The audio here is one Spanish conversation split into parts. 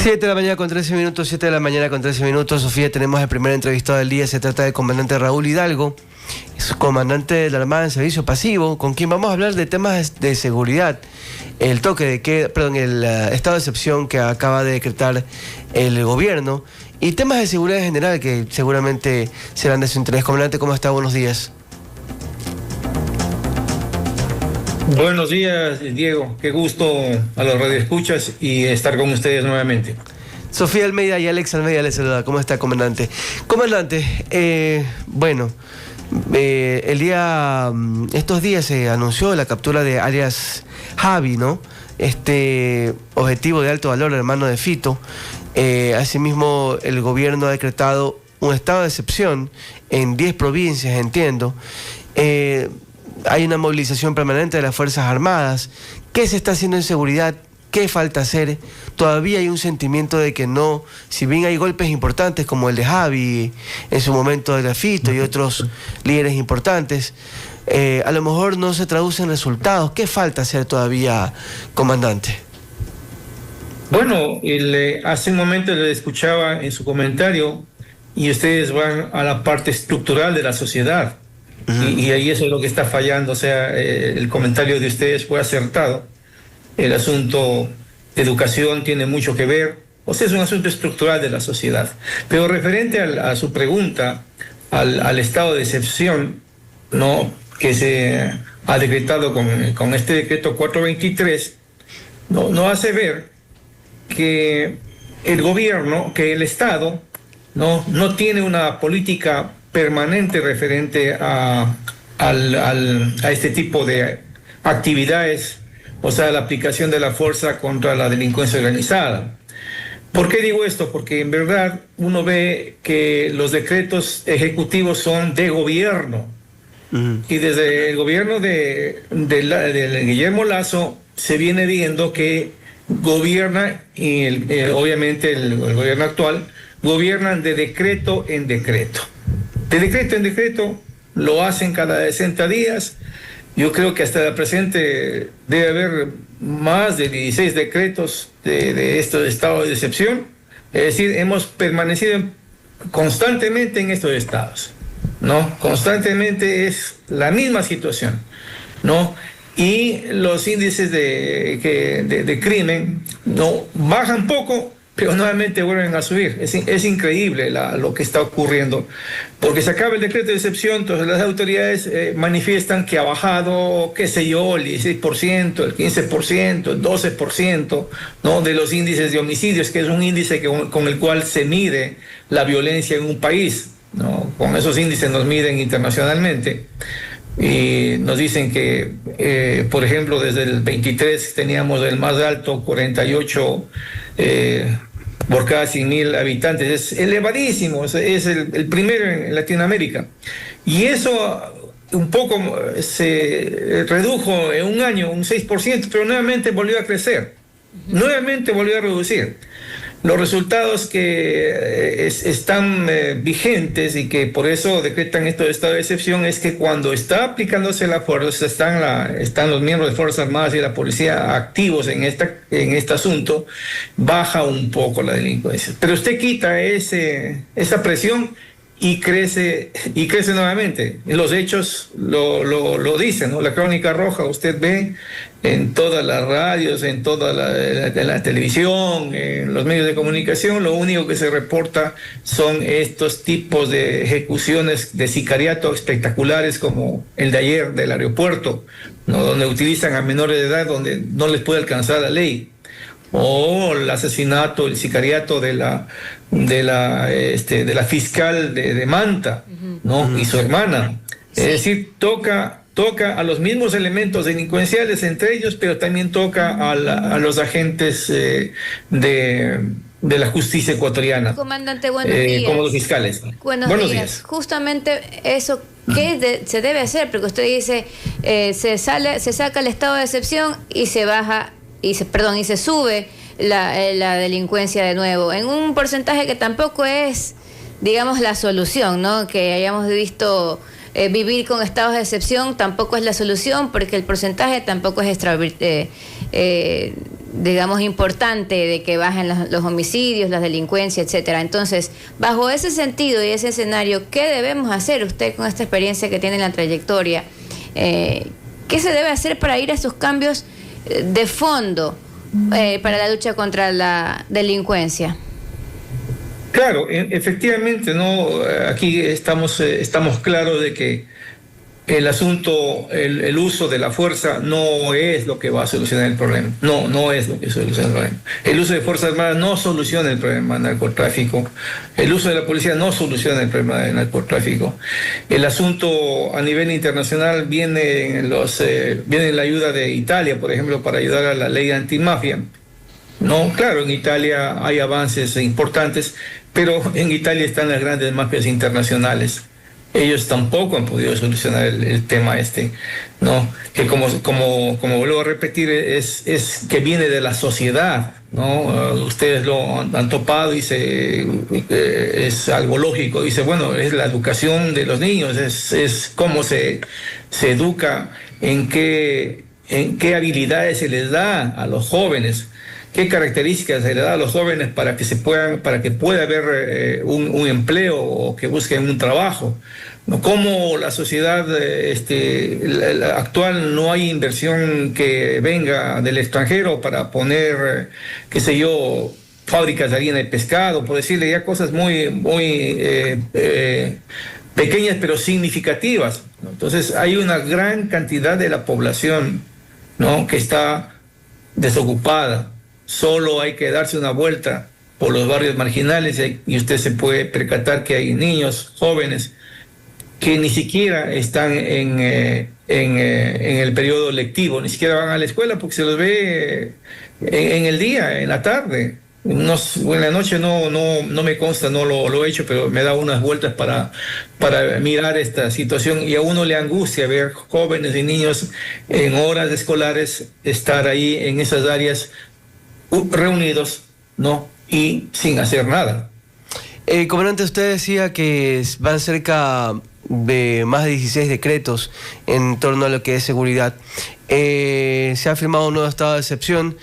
7 de la mañana con 13 minutos, 7 de la mañana con 13 minutos. Sofía, tenemos el primer entrevistado del día. Se trata del comandante Raúl Hidalgo, es comandante de la Armada en servicio pasivo, con quien vamos a hablar de temas de seguridad, el toque de queda, perdón, el estado de excepción que acaba de decretar el gobierno y temas de seguridad en general que seguramente serán de su interés. Comandante, ¿cómo está? Buenos días. Buenos días, Diego. Qué gusto a los radioescuchas y estar con ustedes nuevamente. Sofía Almeida y Alex Almeida les saluda. ¿Cómo está, comandante? Comandante, estos días se anunció la captura de alias Javi, ¿no? Este objetivo de alto valor, hermano de Fito. Asimismo, el gobierno ha decretado un estado de excepción en 10 provincias, entiendo. Hay una movilización permanente de las Fuerzas Armadas. ¿Qué se está haciendo en seguridad? ¿Qué falta hacer? Todavía hay un sentimiento de que no, si bien hay golpes importantes como el de Javi, en su momento de Fito y otros líderes importantes, a lo mejor no se traducen resultados. ¿Qué falta hacer todavía, comandante? Bueno, hace un momento le escuchaba en su comentario y ustedes van a la parte estructural de la sociedad. Y ahí eso es lo que está fallando. O sea, el comentario de ustedes fue acertado. El asunto de educación tiene mucho que ver. O sea, es un asunto estructural de la sociedad. Pero referente a su pregunta, al estado de excepción, ¿no?, que se ha decretado con este decreto 423, no hace ver que el gobierno, que el Estado, no tiene una política permanente referente a este tipo de actividades, o sea, la aplicación de la fuerza contra la delincuencia organizada. ¿Por qué digo esto? Porque en verdad uno ve que los decretos ejecutivos son de gobierno. Y desde el gobierno de Guillermo Lasso se viene viendo que gobierna, y obviamente el gobierno actual, gobiernan de decreto en decreto. De decreto en decreto, lo hacen cada 60 días. Yo creo que hasta la presente debe haber más de 16 decretos de estos estados de excepción. Es decir, hemos permanecido constantemente en estos estados, ¿no? Constantemente es la misma situación, ¿no? Y los índices de crimen no bajan poco, pero nuevamente vuelven a subir. Es increíble lo que está ocurriendo, porque se acaba el decreto de excepción, entonces las autoridades manifiestan que ha bajado, qué sé yo, el 16%, el 15%, el 12%, ¿no?, de los índices de homicidios, que es un índice con el cual se mide la violencia en un país, ¿no? Con esos índices nos miden internacionalmente. Y nos dicen que, por ejemplo, desde el 23 teníamos el más alto, 48 por cada 100.000 habitantes. Es elevadísimo, es el primero en Latinoamérica. Y eso un poco se redujo en un año, un 6%, pero nuevamente volvió a crecer, nuevamente volvió a reducir. Los resultados que están vigentes y que por eso decretan esto de estado de excepción es que cuando está aplicándose la fuerza, están los miembros de Fuerzas Armadas y la policía activos en este asunto, baja un poco la delincuencia. Pero usted quita esa presión y crece nuevamente. Los hechos lo dicen, ¿no? La crónica roja, usted ve en todas las radios, en toda la televisión, en los medios de comunicación, lo único que se reporta son estos tipos de ejecuciones de sicariato espectaculares como el de ayer del aeropuerto, ¿no?, donde utilizan a menores de edad, donde no les puede alcanzar la ley. O el asesinato, el sicariato de la fiscal de Manta, ¿no?, y su hermana. Es decir, toca a los mismos elementos delincuenciales entre ellos, pero también toca a los agentes de la justicia ecuatoriana. Comandante, buenos días. Como los fiscales. Buenos días. Justamente eso, ¿qué se debe hacer? Porque usted dice, se saca el estado de excepción y se baja, y se sube la delincuencia de nuevo, en un porcentaje que tampoco es, digamos, la solución, ¿no? Que hayamos visto vivir con estados de excepción tampoco es la solución, porque el porcentaje tampoco es digamos, importante de que bajen los homicidios, la delincuencia, etcétera. Entonces, bajo ese sentido y ese escenario, ¿qué debemos hacer usted con esta experiencia que tiene en la trayectoria? ¿Qué se debe hacer para ir a esos cambios de fondo para la lucha contra la delincuencia? Claro, efectivamente, no. Aquí estamos claros de que el asunto, el uso de la fuerza no es lo que va a solucionar el problema. No es lo que soluciona el problema. El uso de Fuerzas Armadas no soluciona el problema del narcotráfico. El uso de la policía no soluciona el problema del narcotráfico. El asunto a nivel internacional viene en la ayuda de Italia, por ejemplo, para ayudar a la ley antimafia. No, claro, en Italia hay avances importantes, pero en Italia están las grandes mafias internacionales. Ellos tampoco han podido solucionar el tema ¿no? Que como vuelvo a repetir, es que viene de la sociedad, ¿no? Ustedes lo han topado y es algo lógico. Dice, bueno, es la educación de los niños, es cómo se educa, en qué habilidades se les da a los jóvenes, qué características se le da a los jóvenes para que pueda haber un empleo o que busquen un trabajo. Como la sociedad la actual no hay inversión que venga del extranjero para poner, qué sé yo, fábricas de harina de pescado, por decirle ya cosas muy pequeñas pero significativas, ¿no? Entonces hay una gran cantidad de la población, ¿no?, que está desocupada. Solo hay que darse una vuelta por los barrios marginales y usted se puede percatar que hay niños, jóvenes, que ni siquiera están en el periodo lectivo, ni siquiera van a la escuela porque se los ve en el día, en la tarde. En la noche no me consta, no lo he hecho, pero me da unas vueltas para mirar esta situación, y a uno le angustia ver jóvenes y niños en horas escolares estar ahí en esas áreas reunidos, ¿no?, y sin hacer nada. Comandante, usted decía que van cerca de más de 16 decretos en torno a lo que es seguridad. Se ha firmado un nuevo estado de excepción.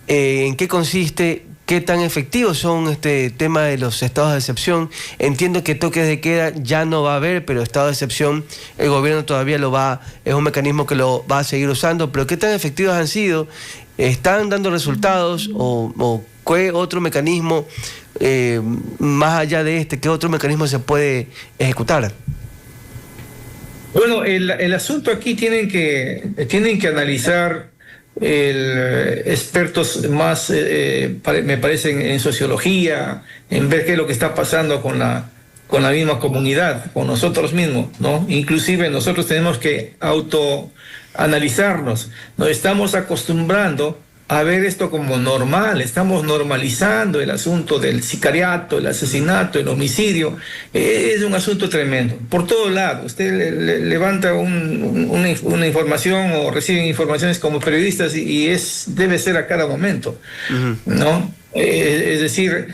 ¿En qué consiste? ¿Qué tan efectivos son este tema de los estados de excepción? Entiendo que toques de queda ya no va a haber, pero estado de excepción el gobierno todavía es un mecanismo que lo va a seguir usando, pero ¿qué tan efectivos han sido? ¿Están dando resultados o qué otro mecanismo, más allá de qué otro mecanismo se puede ejecutar? Bueno, el asunto aquí tienen que analizar expertos más, me parece, en sociología, en ver qué es lo que está pasando con la misma comunidad, con nosotros mismos, ¿no? Inclusive nosotros tenemos que autoanalizarnos. Nos estamos acostumbrando a ver esto como normal, estamos normalizando el asunto del sicariato, el asesinato, el homicidio. Es un asunto tremendo, por todo lado. Usted levanta una información o recibe informaciones como periodistas y debe ser a cada momento, ¿no? Es decir,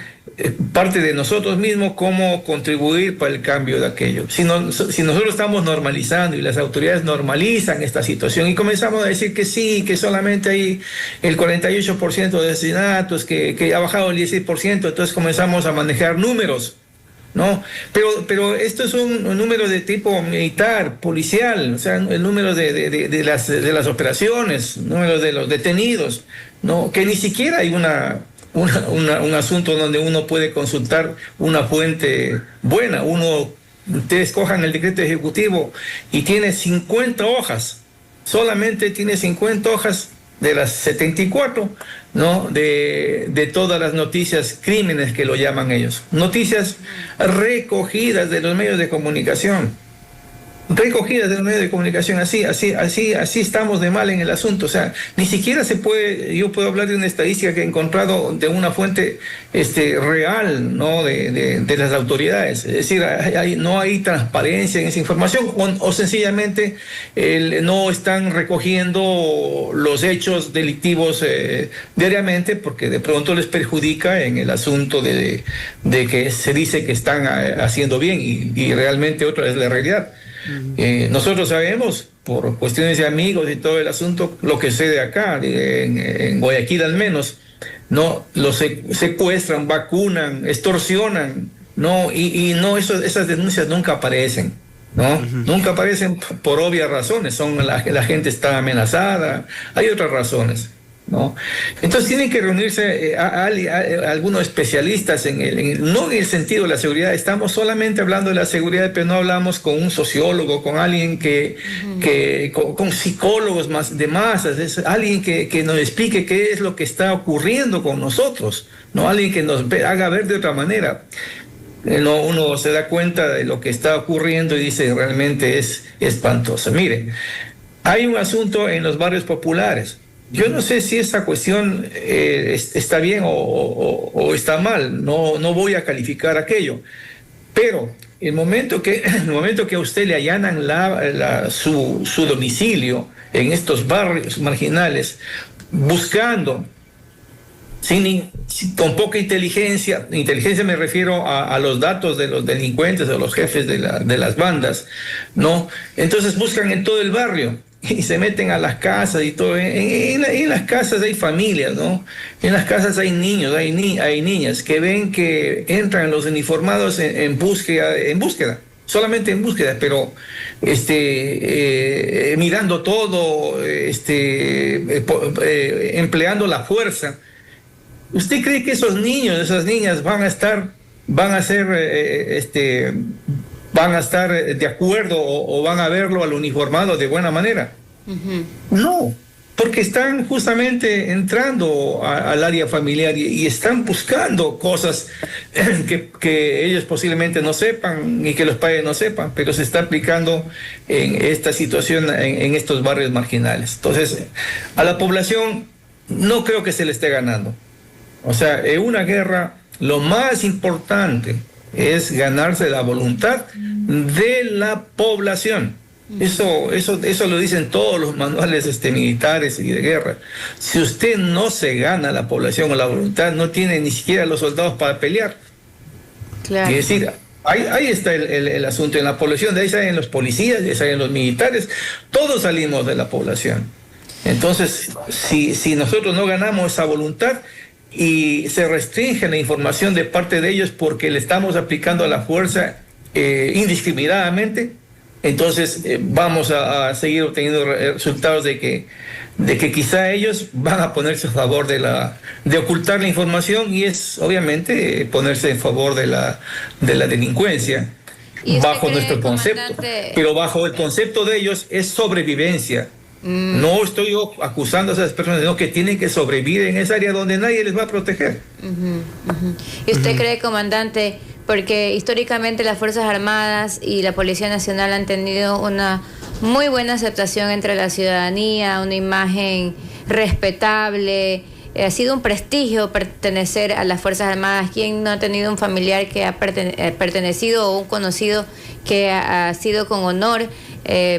parte de nosotros mismos cómo contribuir para el cambio de aquello. Si nosotros estamos normalizando y las autoridades normalizan esta situación y comenzamos a decir que sí, que solamente hay el 48% de asesinatos, que ha bajado el 16%, entonces comenzamos a manejar números, ¿no? Pero esto es un número de tipo militar, policial, o sea, el número de las operaciones, número de los detenidos, ¿no? Que ni siquiera hay un asunto donde uno puede consultar una fuente buena. Ustedes cojan el decreto ejecutivo y tiene 50 hojas, solamente tiene 50 hojas de las 74, ¿no?, de todas las noticias, crímenes que lo llaman ellos, noticias recogidas de los medios de comunicación. Así estamos de mal en el asunto. O sea, ni siquiera yo puedo hablar de una estadística que he encontrado de una fuente real, ¿no?, de las autoridades. Es decir, no hay transparencia en esa información, o sencillamente no están recogiendo los hechos delictivos diariamente, porque de pronto les perjudica en el asunto de que se dice que están haciendo bien y realmente otra es la realidad. Nosotros sabemos, por cuestiones de amigos y todo el asunto, lo que sucede acá, en Guayaquil al menos, ¿no? Los secuestran, vacunan, extorsionan, ¿no? Y no, esas denuncias nunca aparecen, ¿no? Nunca aparecen por obvias razones, la gente está amenazada, hay otras razones, ¿no? Entonces tienen que reunirse algunos especialistas no en el sentido de la seguridad. Estamos solamente hablando de la seguridad, pero no hablamos con un sociólogo, con alguien con psicólogos de masas, es alguien que nos explique qué es lo que está ocurriendo con nosotros, no alguien que nos haga ver de otra manera. Uno se da cuenta de lo que está ocurriendo y dice, realmente es espantoso. Mire, hay un asunto en los barrios populares. Yo no sé si esa cuestión está bien o está mal, no voy a calificar aquello, pero el momento que a usted le allanan su domicilio en estos barrios marginales, buscando, con poca inteligencia me refiero a los datos de los delincuentes, de los jefes de las bandas, ¿no? Entonces buscan en todo el barrio y se meten a las casas y todo. En las casas hay familias, ¿no? En las casas hay niños, hay niñas que ven que entran los uniformados en búsqueda, solamente en búsqueda, pero mirando todo, empleando la fuerza. ¿Usted cree que esos niños, esas niñas van a estar de acuerdo o van a verlo al uniformado de buena manera? No, porque están justamente entrando al área familiar y están buscando cosas que ellos posiblemente no sepan y que los padres no sepan, pero se está aplicando en esta situación en estos barrios marginales. Entonces, a la población no creo que se le esté ganando. O sea, en una guerra lo más importante es ganarse la voluntad de la población. Eso lo dicen todos los manuales militares y de guerra. Si usted no se gana la población o la voluntad, no tiene ni siquiera los soldados para pelear. Claro. Es decir, ahí está el asunto en la población. De ahí salen los policías, de ahí salen los militares. Todos salimos de la población. Entonces, si nosotros no ganamos esa voluntad y se restringe la información de parte de ellos porque le estamos aplicando a la fuerza indiscriminadamente, entonces vamos a seguir obteniendo resultados de que quizá ellos van a ponerse a favor de ocultar la información, y es obviamente ponerse en favor de la delincuencia bajo nuestro concepto. Pero bajo el concepto de ellos es sobrevivencia. No estoy yo acusando a esas personas, sino que tienen que sobrevivir en esa área donde nadie les va a proteger. ¿Y usted cree, comandante, porque históricamente las Fuerzas Armadas y la Policía Nacional han tenido una muy buena aceptación entre la ciudadanía, una imagen respetable, ha sido un prestigio pertenecer a las Fuerzas Armadas? ¿Quién no ha tenido un familiar que ha pertenecido o un conocido que ha sido con honor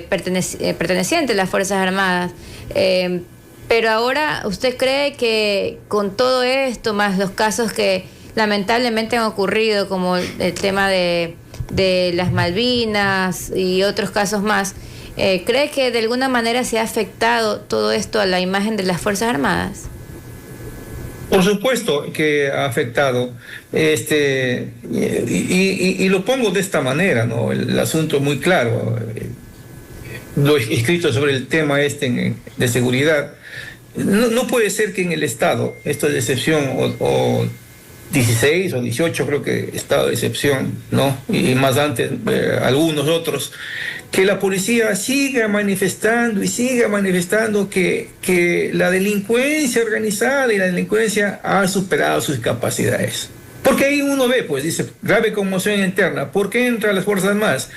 perteneciente a las Fuerzas Armadas? Pero ahora, ¿usted cree que con todo esto, más los casos que lamentablemente han ocurrido, como el tema de las Malvinas y otros casos más, cree que de alguna manera se ha afectado todo esto a la imagen de las Fuerzas Armadas? Por supuesto que ha afectado, y lo pongo de esta manera, ¿no? El asunto muy claro, lo he escrito sobre el tema de seguridad. No puede ser que en el Estado, esto es de excepción, o 16 o 18 creo que estado de excepción, ¿no? Y más antes algunos otros, que la policía siga manifestando que la delincuencia organizada y la delincuencia ha superado sus capacidades. Porque ahí uno ve, pues, dice, grave conmoción interna. ¿Por qué entran las Fuerzas Armadas?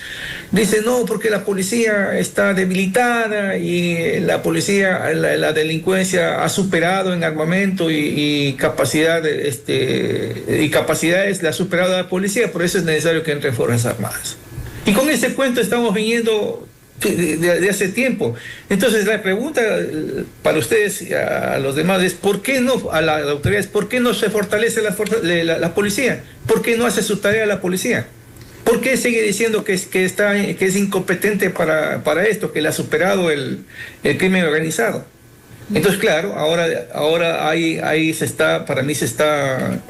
Dice, no, porque la policía está debilitada y la policía, la delincuencia ha superado en armamento y capacidades, la ha superado a la policía, por eso es necesario que entren Fuerzas Armadas. Y con ese cuento estamos viniendo de hace tiempo. Entonces la pregunta para ustedes, a los demás, es ¿por qué no, a las autoridades, por qué no se fortalece la policía? ¿Por qué no hace su tarea la policía? ¿Por qué sigue diciendo que es incompetente para esto, que le ha superado el crimen organizado? Entonces, claro, ahora ahí se está, para mí se está,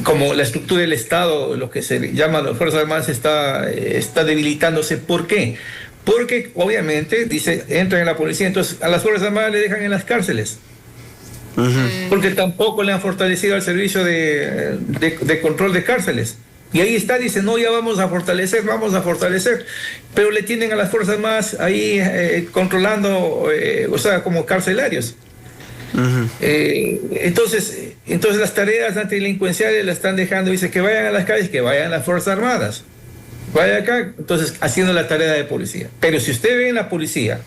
como la estructura del Estado, lo que se llama las Fuerzas Armadas, está debilitándose. ¿Por qué? Porque obviamente, dice, entran en la policía, entonces a las Fuerzas Armadas le dejan en las cárceles. Porque tampoco le han fortalecido el servicio de control de cárceles. Y ahí está, dice, no, ya vamos a fortalecer, pero le tienen a las Fuerzas Armadas ahí controlando, o sea, como carcelarios. Entonces las tareas antidelincuenciales las están dejando, dice, que vayan a las calles, que vayan las Fuerzas Armadas. Vaya acá, entonces haciendo la tarea de policía. Pero si usted ve en la policía,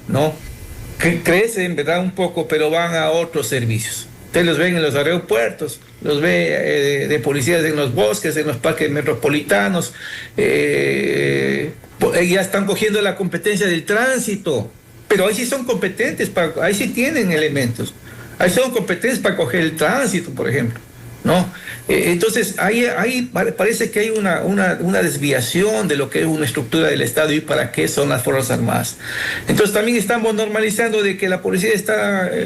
¿no? Que crecen, ¿verdad? Un poco, pero van a otros servicios. Usted los ven en los aeropuertos, los ve de policías en los bosques, en los parques metropolitanos, ya están cogiendo la competencia del tránsito, pero ahí sí son competentes, ahí sí tienen elementos, ahí son competentes para coger el tránsito, por ejemplo, ¿no? Entonces ahí parece que hay una desviación de lo que es una estructura del Estado y para qué son las Fuerzas Armadas. Entonces también estamos normalizando de que la policía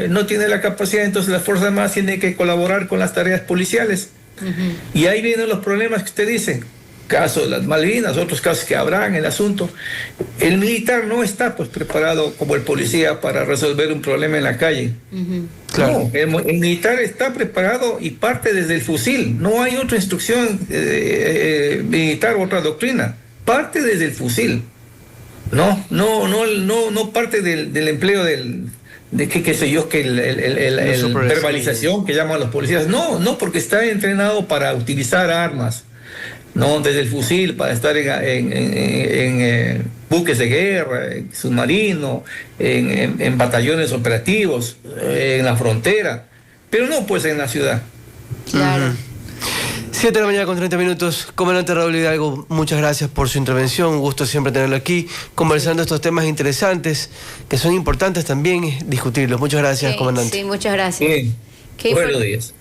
no tiene la capacidad, entonces las Fuerzas Armadas tienen que colaborar con las tareas policiales. Y ahí vienen los problemas que usted dice. Caso de las Malvinas, otros casos que habrá en el asunto. El militar no está pues preparado como el policía para resolver un problema en la calle. Claro. No, el militar está preparado y parte desde el fusil. No hay otra instrucción militar, otra doctrina. Parte desde el fusil. No parte del empleo de qué sé yo, que el verbalización que llaman los policías. No, porque está entrenado para utilizar armas. No, desde el fusil, para estar en buques de guerra, en submarinos, en batallones operativos, en la frontera, pero no pues en la ciudad. Claro. 7 de la mañana con 30 minutos. Comandante Raúl Hidalgo, muchas gracias por su intervención. Un gusto siempre tenerlo aquí, conversando estos temas interesantes, que son importantes también discutirlos. Muchas gracias, sí, comandante. Sí, muchas gracias. Bien. Buenos días.